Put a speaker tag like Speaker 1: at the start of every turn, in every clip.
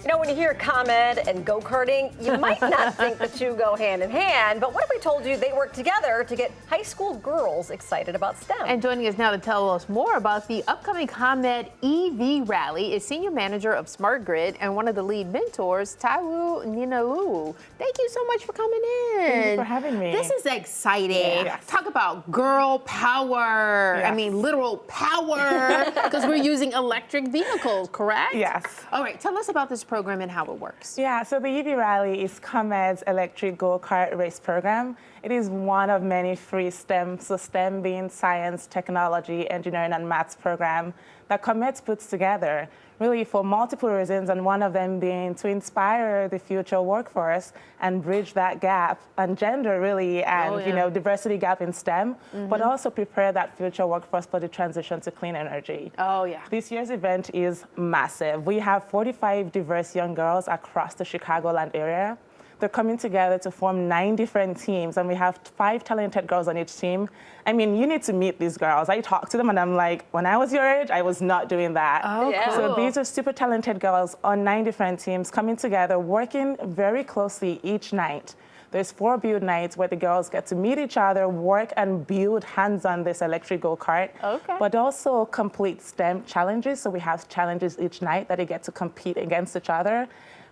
Speaker 1: You know, when you hear ComEd and go-karting, you might not think the two go hand in hand, but what if we told you they work together to get high school girls excited about STEM?
Speaker 2: And joining us now to tell us more about the upcoming ComEd EV Rally is Senior Manager of Smart Grid and one of the lead mentors, Taiwo Ninaluu. Thank you so much for coming in.
Speaker 3: Thank you for having me.
Speaker 2: This is exciting.
Speaker 3: Yes.
Speaker 2: Talk about girl power.
Speaker 3: Yes.
Speaker 2: I mean, literal power, because we're using electric vehicles, correct?
Speaker 3: Yes.
Speaker 2: All right, tell us about this program and how it works.
Speaker 3: Yeah, so the EV Rally is ComEd's electric go-kart race program. It is one of many free STEM, so STEM being science, technology, engineering, and maths program that ComEd puts together, really for multiple reasons, and one of them being to inspire the future workforce and bridge that gap and gender, really, and diversity gap in STEM, but also prepare that future workforce for the transition to clean energy.
Speaker 2: Oh, yeah.
Speaker 3: This year's event is massive. We have 45 diverse young girls across the Chicagoland area. They're coming together to form 9 different teams, and we have 5 talented girls on each team. I mean, you need to meet these girls. I talk to them, and I'm like, when I was your age, I was not doing that.
Speaker 2: Oh,
Speaker 1: Yeah.
Speaker 2: cool.
Speaker 3: So these are super talented girls on 9 different teams coming together, working very closely each night. There's 4 build nights where the girls get to meet each other, work and build hands-on this electric go-kart,
Speaker 2: Okay.
Speaker 3: but also complete STEM challenges. So we have challenges each night that they get to compete against each other,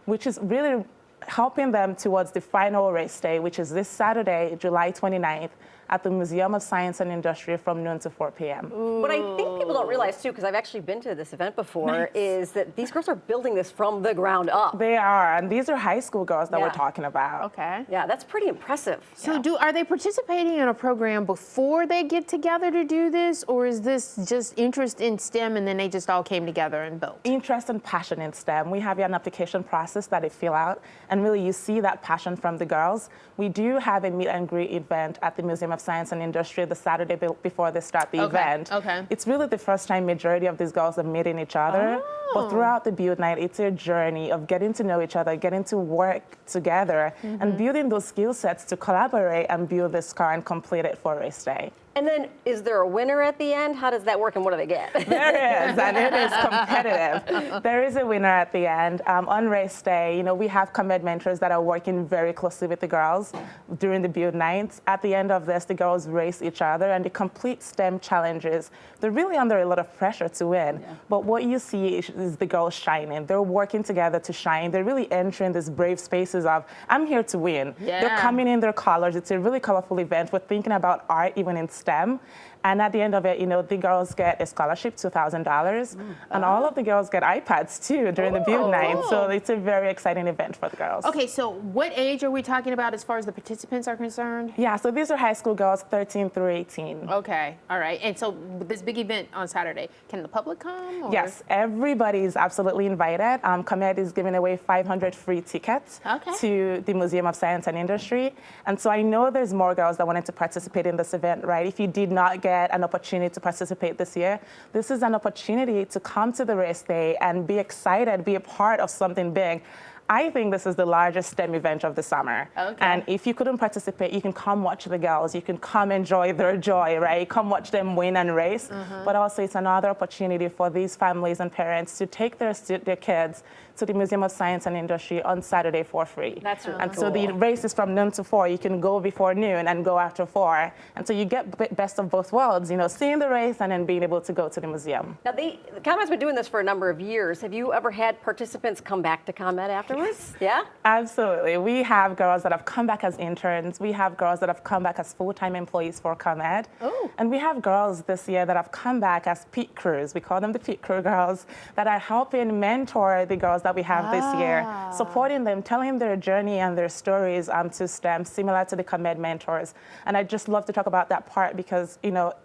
Speaker 3: which is really helping them towards the final race day, which is this Saturday, July 29th, at the Museum of Science and Industry from noon to 4 p.m.
Speaker 1: What I think people don't realize, too, because I've actually been to this event before, is that these girls are building this from the ground up.
Speaker 3: They are, and these are high school girls that
Speaker 1: Yeah.
Speaker 3: we're talking about.
Speaker 2: Okay.
Speaker 1: Yeah, that's pretty impressive.
Speaker 2: So are they participating in a program before they get together to do this, or is this just interest in STEM and then they just all came together and built?
Speaker 3: Interest and passion in STEM. We have an application process that they fill out, and really you see that passion from the girls. We do have a meet and greet event at the Museum of Science and Industry the Saturday before they start the event.
Speaker 2: Okay.
Speaker 3: It's really the first time majority of these girls are meeting each other. But throughout the build night, it's a journey of getting to know each other, getting to work together, and building those skill sets to collaborate and build this car and complete it for race day.
Speaker 1: And then, is there a winner at the end? How does that work, and what do they get?
Speaker 3: There is, and it is competitive. There is a winner at the end. On race day, we have ComEd mentors that are working very closely with the girls during the build nights. At the end of this, the girls race each other, and the complete STEM challenges. They're really under a lot of pressure to win. Yeah. But what you see is the girls shining. They're working together to shine. They're really entering these brave spaces of, I'm here to win.
Speaker 2: Yeah.
Speaker 3: They're coming in their colors. It's a really colorful event. We're thinking about art even in STEM. And at the end of it, the girls get a scholarship, $2,000. And all of the girls get iPads, too, during the build night. So it's a very exciting event for the girls.
Speaker 2: Okay, so what age are we talking about as far as the participants are concerned?
Speaker 3: Yeah, so these are high school girls, 13 through 18.
Speaker 2: Okay, all right. And so this big event on Saturday, can the public come? Or?
Speaker 3: Yes, everybody is absolutely invited. ComEd is giving away 500 free tickets to the Museum of Science and Industry. And so I know there's more girls that wanted to participate in this event, right? If you did not get an opportunity to participate this year, this is an opportunity to come to the race day and be excited, be a part of something big. I think this is the largest STEM event of the summer.
Speaker 2: Okay.
Speaker 3: And if you couldn't participate, you can come watch the girls. You can come enjoy their joy, right? Come watch them win and race. But also it's another opportunity for these families and parents to take their kids to the Museum of Science and Industry on Saturday for free.
Speaker 1: That's really
Speaker 3: And
Speaker 1: cool.
Speaker 3: so the race is from noon to 4. You can go before noon and go after 4. And so you get best of both worlds, seeing the race and then being able to go to the museum.
Speaker 1: Now, the ComEd's been doing this for a number of years. Have you ever had participants come back to ComEd afterwards? Yeah?
Speaker 3: Absolutely. We have girls that have come back as interns. We have girls that have come back as full-time employees for ComEd.
Speaker 2: Oh.
Speaker 3: And we have girls this year that have come back as pit crews. We call them the pit crew girls that are helping mentor the girls that we have this year, supporting them, telling their journey and their stories to STEM, similar to the ComEd mentors. And I just love to talk about that part because,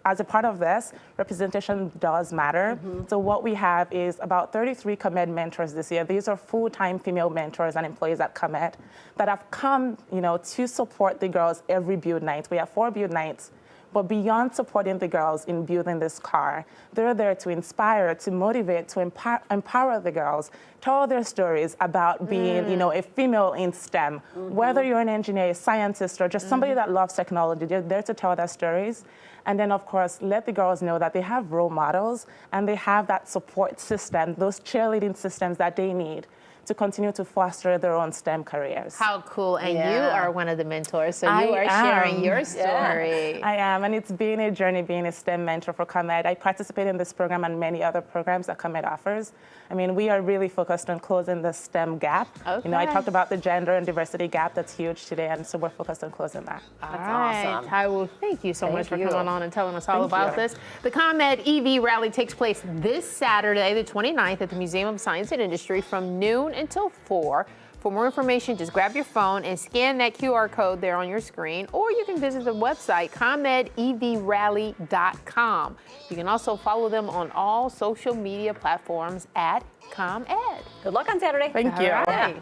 Speaker 3: as a part of this, representation does matter. So what we have is about 33 ComEd mentors this year. These are full-time female mentors and employees at ComEd that have come, to support the girls every build night. We have 4 build nights. But beyond supporting the girls in building this car, they're there to inspire, to motivate, to empower the girls, tell their stories about being, a female in STEM. Whether you're an engineer, a scientist, or just somebody that loves technology, they're there to tell their stories. And then, of course, let the girls know that they have role models and they have that support system, those cheerleading systems that they need to continue to foster their own STEM careers.
Speaker 2: How cool. And you
Speaker 1: Yeah.
Speaker 2: are one of the mentors, so
Speaker 3: I
Speaker 2: you are sharing
Speaker 3: am.
Speaker 2: your
Speaker 3: Yeah.
Speaker 2: story.
Speaker 3: I am, and it's been a journey being a STEM mentor for ComEd. I participate in this program and many other programs that ComEd offers. I mean, we are really focused on closing the STEM gap. You know, I
Speaker 2: Okay.
Speaker 3: talked about the gender and diversity gap that's huge today, and so we're focused on closing that.
Speaker 2: All
Speaker 1: That's
Speaker 2: right,
Speaker 1: awesome.
Speaker 2: Taiwo, thank you so much for
Speaker 1: you.
Speaker 2: coming on and telling us all
Speaker 3: Thank
Speaker 2: about
Speaker 3: you.
Speaker 2: this. The ComEd EV Rally takes place this Saturday, the 29th, at the Museum of Science and Industry from noon until 4. For more information, just grab your phone and scan that QR code there on your screen, or you can visit the website, ComEdEVRally.com. You can also follow them on all social media platforms at ComEd.
Speaker 1: Good luck on Saturday.
Speaker 3: Thank you.
Speaker 2: All right.